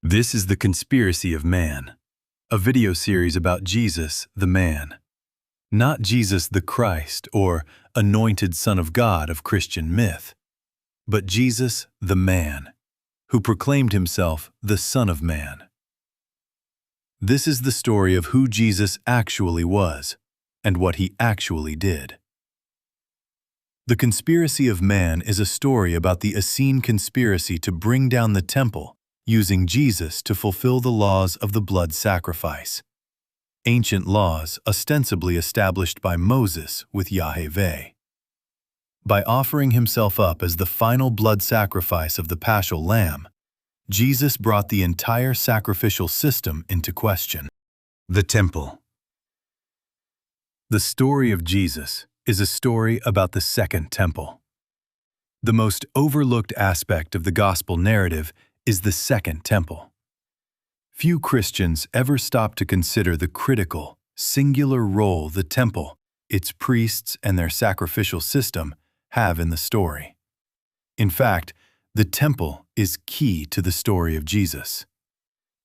This is The Conspiracy of Man, a video series about Jesus, the man. Not Jesus the Christ or anointed Son of God of Christian myth, but Jesus the man, who proclaimed himself the Son of Man. This is the story of who Jesus actually was and what he actually did. The Conspiracy of Man is a story about the Essene conspiracy to bring down the temple, using Jesus to fulfill the laws of the blood sacrifice. Ancient laws ostensibly established by Moses with YHVH. By offering himself up as the final blood sacrifice of the Paschal lamb, Jesus brought the entire sacrificial system into question. The Temple. The story of Jesus is a story about the Second Temple. The most overlooked aspect of the gospel narrative is the Second Temple. Few Christians ever stop to consider the critical, singular role the temple, its priests, and their sacrificial system have in the story. In fact, the temple is key to the story of Jesus.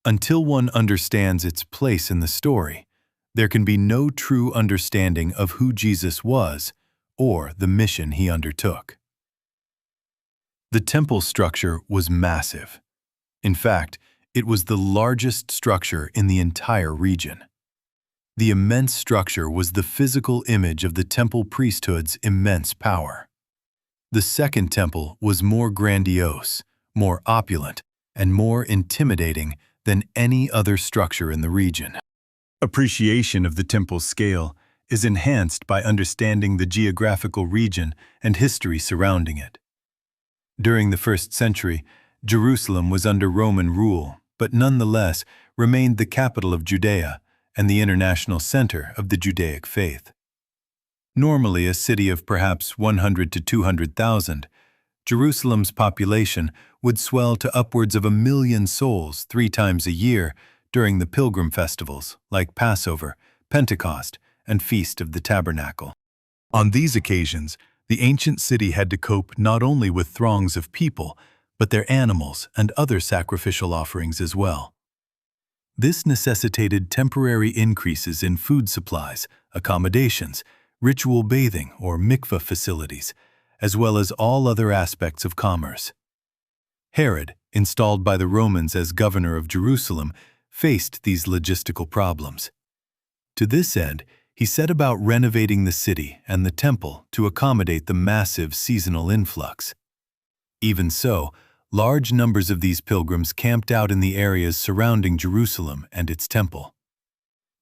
Until one understands its place in the story, there can be no true understanding of who Jesus was or the mission he undertook. The temple structure was massive. In fact, it was the largest structure in the entire region. The immense structure was the physical image of the temple priesthood's immense power. The Second Temple was more grandiose, more opulent, and more intimidating than any other structure in the region. Appreciation of the temple's scale is enhanced by understanding the geographical region and history surrounding it. During the 1st century, Jerusalem was under Roman rule, but nonetheless remained the capital of Judea and the international center of the Judaic faith. Normally a city of perhaps 100 to 200,000, Jerusalem's population would swell to upwards of 1 million souls 3 times a year during the pilgrim festivals like Passover, Pentecost, and Feast of the Tabernacle. On these occasions, the ancient city had to cope not only with throngs of people, but their animals and other sacrificial offerings as well. This necessitated temporary increases in food supplies, accommodations, ritual bathing or mikveh facilities, as well as all other aspects of commerce. Herod, installed by the Romans as governor of Jerusalem, faced these logistical problems. To this end, he set about renovating the city and the temple to accommodate the massive seasonal influx. Even so, large numbers of these pilgrims camped out in the areas surrounding Jerusalem and its temple.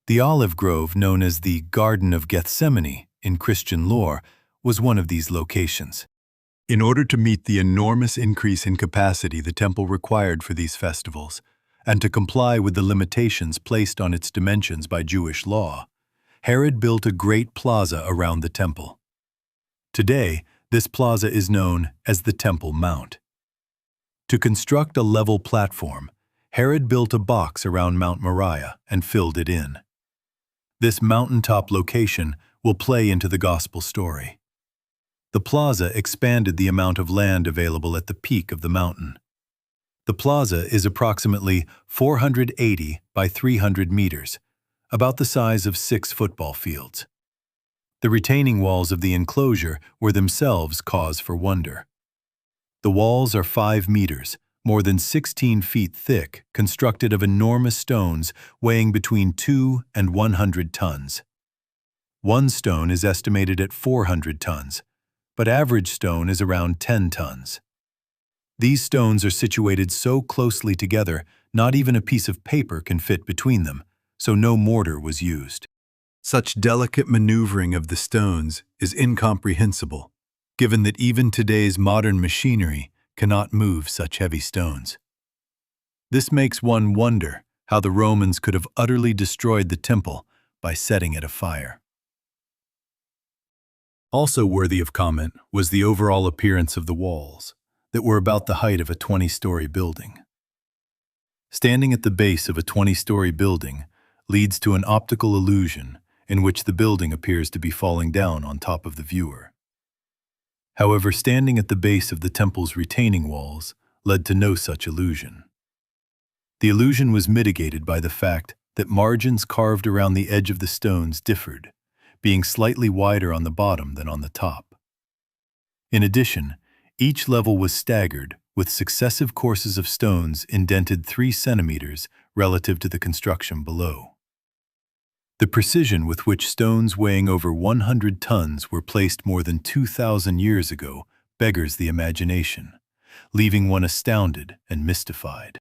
The olive grove known as the Garden of Gethsemane in Christian lore was one of these locations. In order to meet the enormous increase in capacity the temple required for these festivals, and to comply with the limitations placed on its dimensions by Jewish law, Herod built a great plaza around the temple. Today, this plaza is known as the Temple Mount. To construct a level platform, Herod built a box around Mount Moriah and filled it in. This mountaintop location will play into the gospel story. The plaza expanded the amount of land available at the peak of the mountain. The plaza is approximately 480 by 300 meters, about the size of 6 football fields. The retaining walls of the enclosure were themselves cause for wonder. The walls are 5 meters, more than 16 feet thick, constructed of enormous stones weighing between 2 and 100 tons. One stone is estimated at 400 tons, but average stone is around 10 tons. These stones are situated so closely together, not even a piece of paper can fit between them, so no mortar was used. Such delicate maneuvering of the stones is incomprehensible, given that even today's modern machinery cannot move such heavy stones. This makes one wonder how the Romans could have utterly destroyed the temple by setting it afire. Also worthy of comment was the overall appearance of the walls, that were about the height of a 20-story building. Standing at the base of a 20-story building leads to an optical illusion in which the building appears to be falling down on top of the viewer. However, standing at the base of the temple's retaining walls led to no such illusion. The illusion was mitigated by the fact that margins carved around the edge of the stones differed, being slightly wider on the bottom than on the top. In addition, each level was staggered, with successive courses of stones indented 3 centimeters relative to the construction below. The precision with which stones weighing over 100 tons were placed more than 2,000 years ago beggars the imagination, leaving one astounded and mystified.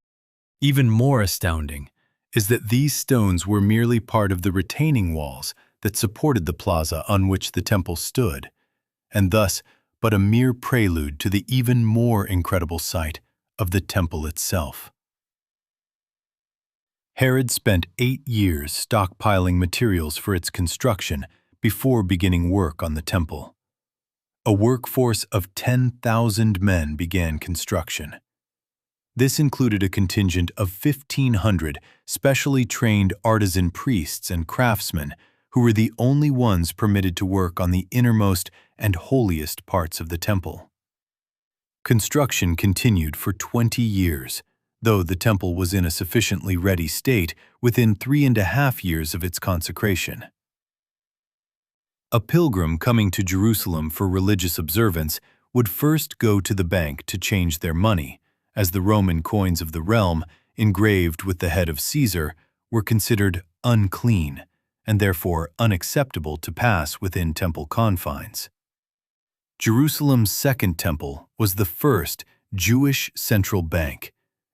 Even more astounding is that these stones were merely part of the retaining walls that supported the plaza on which the temple stood, and thus but a mere prelude to the even more incredible sight of the temple itself. Herod spent 8 years stockpiling materials for its construction before beginning work on the temple. A workforce of 10,000 men began construction. This included a contingent of 1,500 specially trained artisan priests and craftsmen who were the only ones permitted to work on the innermost and holiest parts of the temple. Construction continued for 20 years, though the temple was in a sufficiently ready state within 3.5 years of its consecration. A pilgrim coming to Jerusalem for religious observance would first go to the bank to change their money, as the Roman coins of the realm, engraved with the head of Caesar, were considered unclean and therefore unacceptable to pass within temple confines. Jerusalem's second temple was the first Jewish central bank,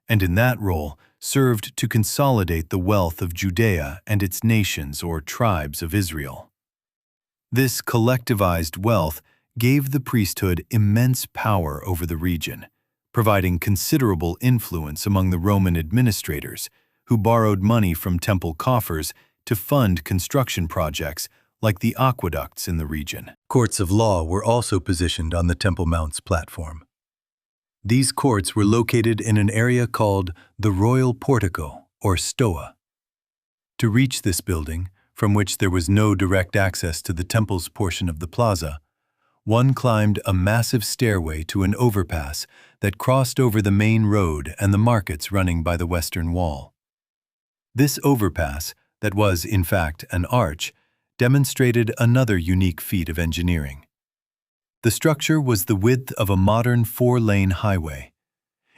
and in that role served to consolidate the wealth of Judea and its nations or tribes of Israel. This collectivized wealth gave the priesthood immense power over the region, providing considerable influence among the Roman administrators, who borrowed money from temple coffers to fund construction projects like the aqueducts in the region. Courts of law were also positioned on the Temple Mount's platform. These courts were located in an area called the Royal Portico, or Stoa. To reach this building, from which there was no direct access to the temple's portion of the plaza, one climbed a massive stairway to an overpass that crossed over the main road and the markets running by the western wall. This overpass, that was in fact an arch, demonstrated another unique feat of engineering. The structure was the width of a modern 4-lane highway.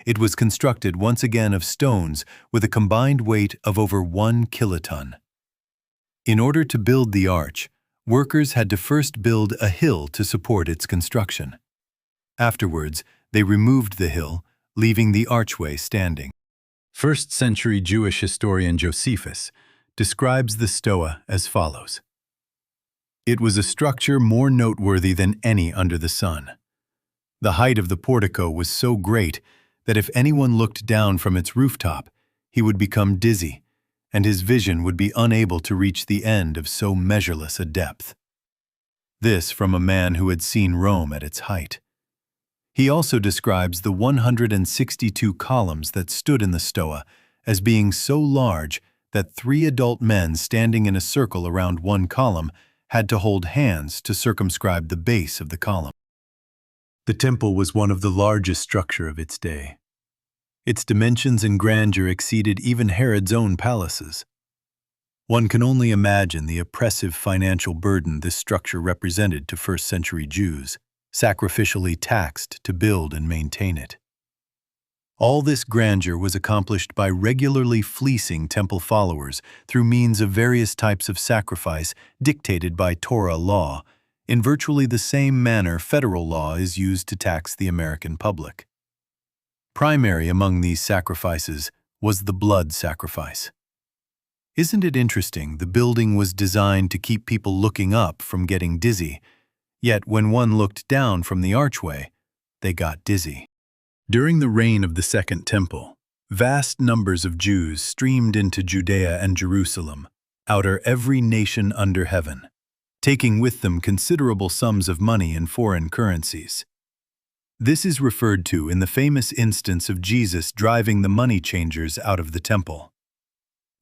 It was constructed once again of stones with a combined weight of over 1 kiloton. In order to build the arch, workers had to first build a hill to support its construction. Afterwards, they removed the hill, leaving the archway standing. First-century Jewish historian Josephus describes the Stoa as follows. It was a structure more noteworthy than any under the sun. The height of the portico was so great that if anyone looked down from its rooftop, he would become dizzy, and his vision would be unable to reach the end of so measureless a depth. This from a man who had seen Rome at its height. He also describes the 162 columns that stood in the Stoa as being so large that 3 adult men standing in a circle around one column had to hold hands to circumscribe the base of the column. The temple was one of the largest structure of its day. Its dimensions and grandeur exceeded even Herod's own palaces. One can only imagine the oppressive financial burden this structure represented to first-century Jews, sacrificially taxed to build and maintain it. All this grandeur was accomplished by regularly fleecing temple followers through means of various types of sacrifice dictated by Torah law, in virtually the same manner federal law is used to tax the American public. Primary among these sacrifices was the blood sacrifice. Isn't it interesting the building was designed to keep people looking up from getting dizzy, yet when one looked down from the archway, they got dizzy. During the reign of the Second Temple, vast numbers of Jews streamed into Judea and Jerusalem, outer every nation under heaven, taking with them considerable sums of money in foreign currencies. This is referred to in the famous instance of Jesus driving the money changers out of the temple.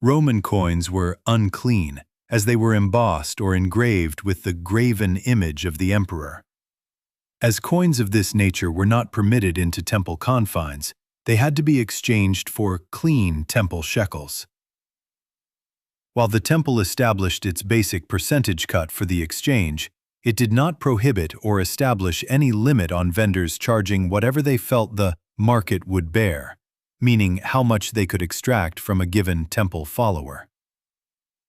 Roman coins were unclean, as they were embossed or engraved with the graven image of the emperor. As coins of this nature were not permitted into temple confines, They had to be exchanged for clean temple shekels. While the temple established its basic percentage cut for the exchange, it did not prohibit or establish any limit on vendors charging whatever they felt the market would bear, meaning how much they could extract from a given temple follower.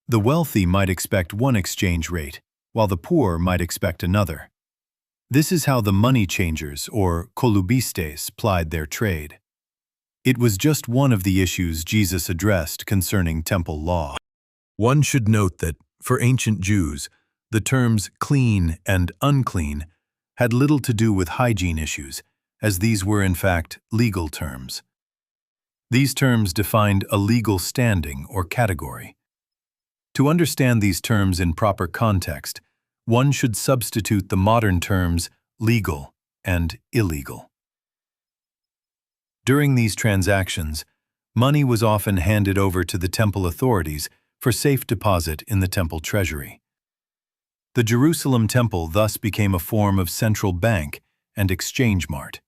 The wealthy might expect one exchange rate, while the poor might expect another. This is how the money changers, or kolubistes, plied their trade. It was just one of the issues Jesus addressed concerning temple law. One should note that, for ancient Jews, the terms clean and unclean had little to do with hygiene issues, as these were in fact legal terms. These terms defined a legal standing or category. To understand these terms in proper context, one should substitute the modern terms legal and illegal. During these transactions, money was often handed over to the temple authorities for safe deposit in the temple treasury. The Jerusalem temple thus became a form of central bank and exchange mart.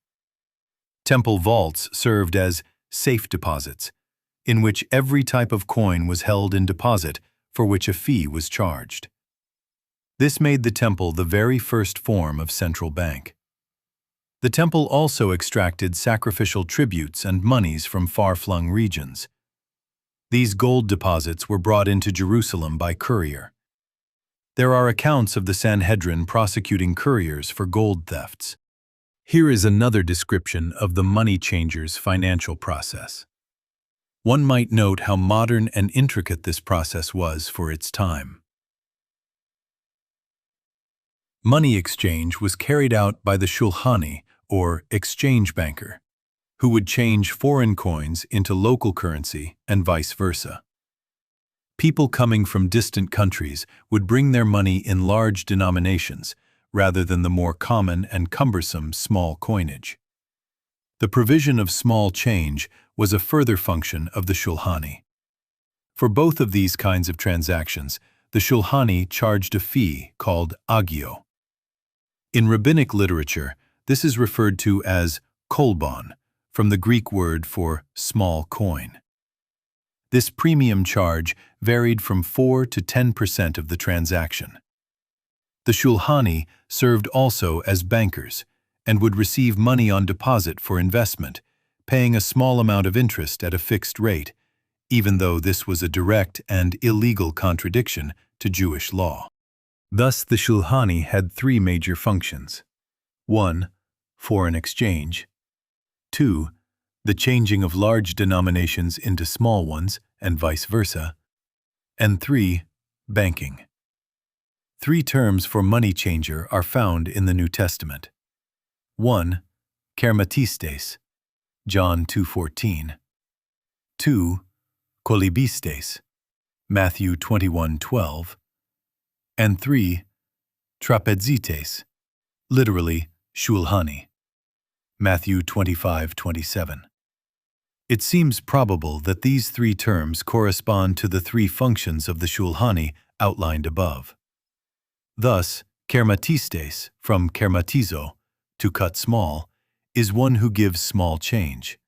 Temple vaults served as safe deposits, in which every type of coin was held in deposit for which a fee was charged. This made the temple the very first form of central bank. The temple also extracted sacrificial tributes and monies from far-flung regions. These gold deposits were brought into Jerusalem by courier. There are accounts of the Sanhedrin prosecuting couriers for gold thefts. Here is another description of the money changer's financial process. One might note how modern and intricate this process was for its time. Money exchange was carried out by the shulhani, or exchange banker, who would change foreign coins into local currency and vice versa. People coming from distant countries would bring their money in large denominations, rather than the more common and cumbersome small coinage. The provision of small change was a further function of the shulhani. For both of these kinds of transactions, the shulhani charged a fee called agio. In rabbinic literature, this is referred to as kolbon, from the Greek word for small coin. This premium charge varied from 4 to 10% of the transaction. The shulhani served also as bankers and would receive money on deposit for investment, paying a small amount of interest at a fixed rate, even though this was a direct and illegal contradiction to Jewish law. Thus, the shulhani had three major functions. 1. Foreign exchange. 2. The changing of large denominations into small ones, and vice versa. And 3. Banking. Three terms for money changer are found in the New Testament. 1. Kermatistes, John 2:14. 2. Kolibistes, Matthew 21:12. And 3. Trapezites, literally shulhani, Matthew 25:27. It seems probable that these three terms correspond to the three functions of the shulhani outlined above. Thus, kermatistes, from kermatizo, to cut small, is one who gives small change.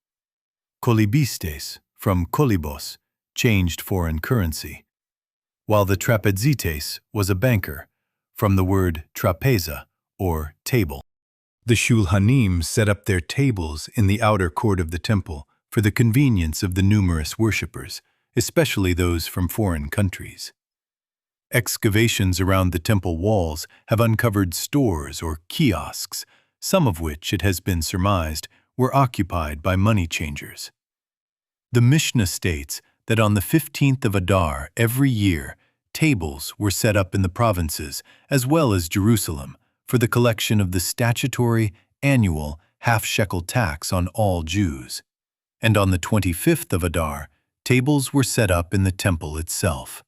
Kolibistes, from kolibos, changed foreign currency, while the trapezites was a banker, from the word trapeza, or table. The shulhanim set up their tables in the outer court of the temple for the convenience of the numerous worshippers, especially those from foreign countries. Excavations around the temple walls have uncovered stores or kiosks, some of which, it has been surmised, were occupied by money changers. The Mishnah states that on the 15th of Adar every year, tables were set up in the provinces as well as Jerusalem for the collection of the statutory annual half-shekel tax on all Jews. And on the 25th of Adar, tables were set up in the temple itself.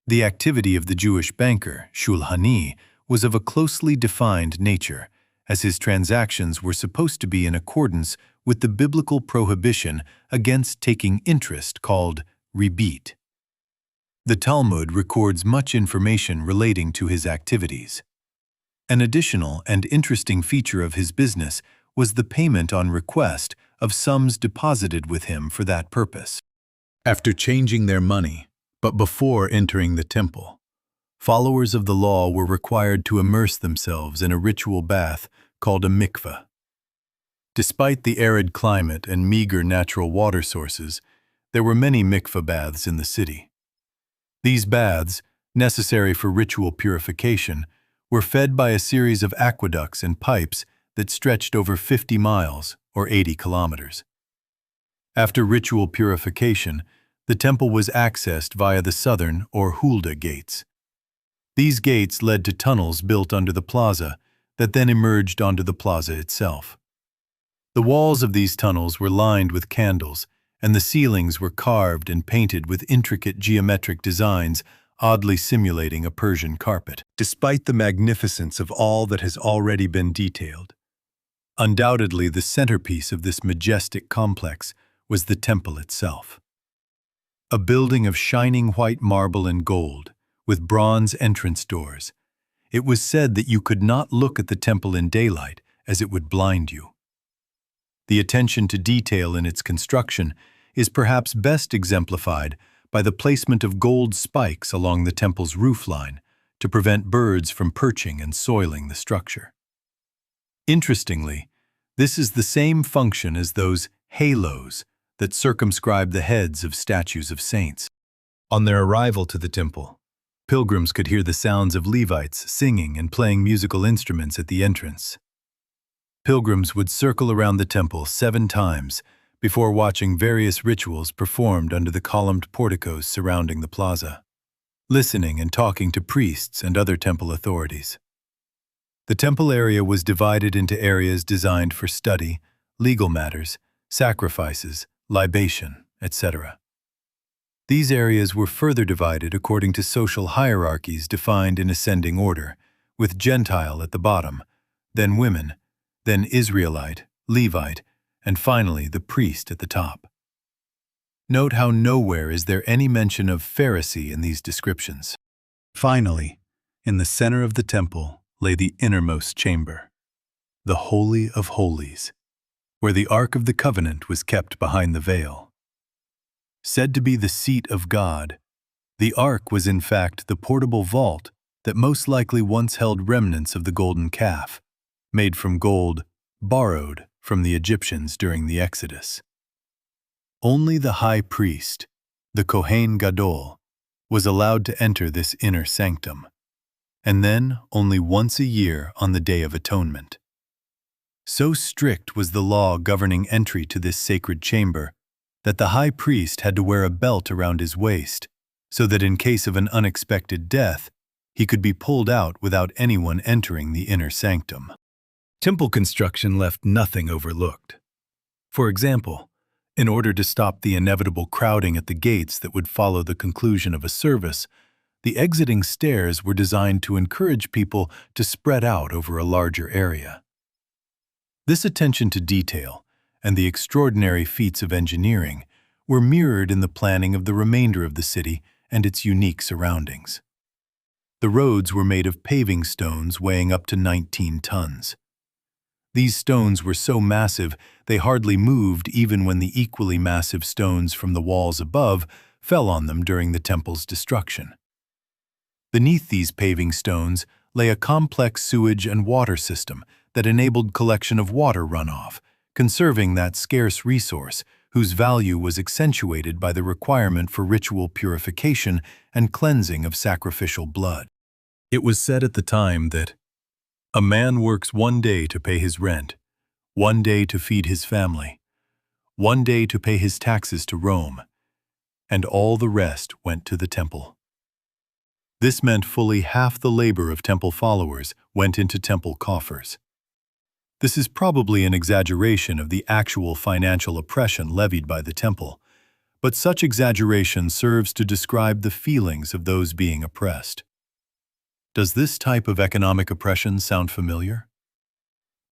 The activity of the Jewish banker, shulhani, was of a closely defined nature, as his transactions were supposed to be in accordance with the biblical prohibition against taking interest called ribit. The Talmud records much information relating to his activities. An additional and interesting feature of his business was the payment on request of sums deposited with him for that purpose. After changing their money, but before entering the temple, followers of the law were required to immerse themselves in a ritual bath called a mikveh. Despite the arid climate and meager natural water sources, there were many mikveh baths in the city. These baths, necessary for ritual purification, were fed by a series of aqueducts and pipes that stretched over 50 miles or 80 kilometers. After ritual purification, the temple was accessed via the southern or Hulda gates. These gates led to tunnels built under the plaza that then emerged onto the plaza itself. The walls of these tunnels were lined with candles, and the ceilings were carved and painted with intricate geometric designs oddly simulating a Persian carpet. Despite the magnificence of all that has already been detailed, undoubtedly the centerpiece of this majestic complex was the temple itself. A building of shining white marble and gold, with bronze entrance doors. It was said that you could not look at the temple in daylight, as it would blind you. The attention to detail in its construction is perhaps best exemplified by the placement of gold spikes along the temple's roofline to prevent birds from perching and soiling the structure. Interestingly, this is the same function as those halos that circumscribe the heads of statues of saints. On their arrival to the temple, pilgrims could hear the sounds of Levites singing and playing musical instruments at the entrance. Pilgrims would circle around the temple 7 times before watching various rituals performed under the columned porticos surrounding the plaza, listening and talking to priests and other temple authorities. The temple area was divided into areas designed for study, legal matters, sacrifices, libation, etc. These areas were further divided according to social hierarchies defined in ascending order, with Gentile at the bottom, then women, then Israelite, Levite, and finally the priest at the top. Note how nowhere is there any mention of Pharisee in these descriptions. Finally, in the center of the temple lay the innermost chamber, the Holy of Holies, where the Ark of the Covenant was kept behind the veil. Said to be the seat of God, the Ark was in fact the portable vault that most likely once held remnants of the golden calf, made from gold borrowed from the Egyptians during the Exodus. Only the high priest, the Kohen Gadol, was allowed to enter this inner sanctum, and then only once a year on the Day of Atonement. So strict was the law governing entry to this sacred chamber that the high priest had to wear a belt around his waist so that in case of an unexpected death, he could be pulled out without anyone entering the inner sanctum. Temple construction left nothing overlooked. For example, in order to stop the inevitable crowding at the gates that would follow the conclusion of a service, the exiting stairs were designed to encourage people to spread out over a larger area. This attention to detail and the extraordinary feats of engineering were mirrored in the planning of the remainder of the city and its unique surroundings. The roads were made of paving stones weighing up to 19 tons. These stones were so massive they hardly moved even when the equally massive stones from the walls above fell on them during the temple's destruction. Beneath these paving stones lay a complex sewage and water system that enabled collection of water runoff, conserving that scarce resource whose value was accentuated by the requirement for ritual purification and cleansing of sacrificial blood. It was said at the time that a man works 1 day to pay his rent, 1 day to feed his family, 1 day to pay his taxes to Rome, and all the rest went to the temple. This meant fully half the labor of temple followers went into temple coffers. This is probably an exaggeration of the actual financial oppression levied by the temple, but such exaggeration serves to describe the feelings of those being oppressed. Does this type of economic oppression sound familiar?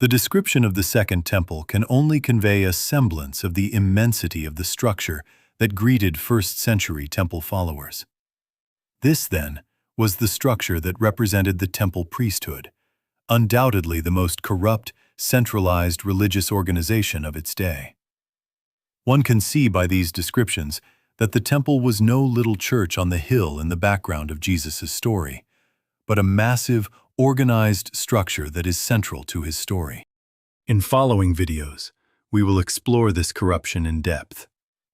The description of the Second Temple can only convey a semblance of the immensity of the structure that greeted first-century temple followers. This, then, was the structure that represented the temple priesthood, undoubtedly the most corrupt, centralized religious organization of its day. One can see by these descriptions that the temple was no little church on the hill in the background of Jesus' story, but a massive, organized structure that is central to his story. In following videos, we will explore this corruption in depth,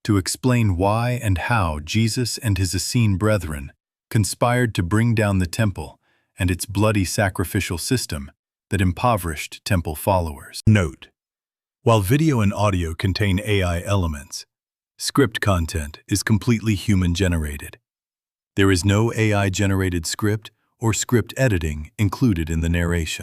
to explain why and how Jesus and his Essene brethren conspired to bring down the temple and its bloody sacrificial system that impoverished temple followers. Note: while video and audio contain AI elements, script content is completely human-generated. There is no AI-generated script or script editing included in the narration.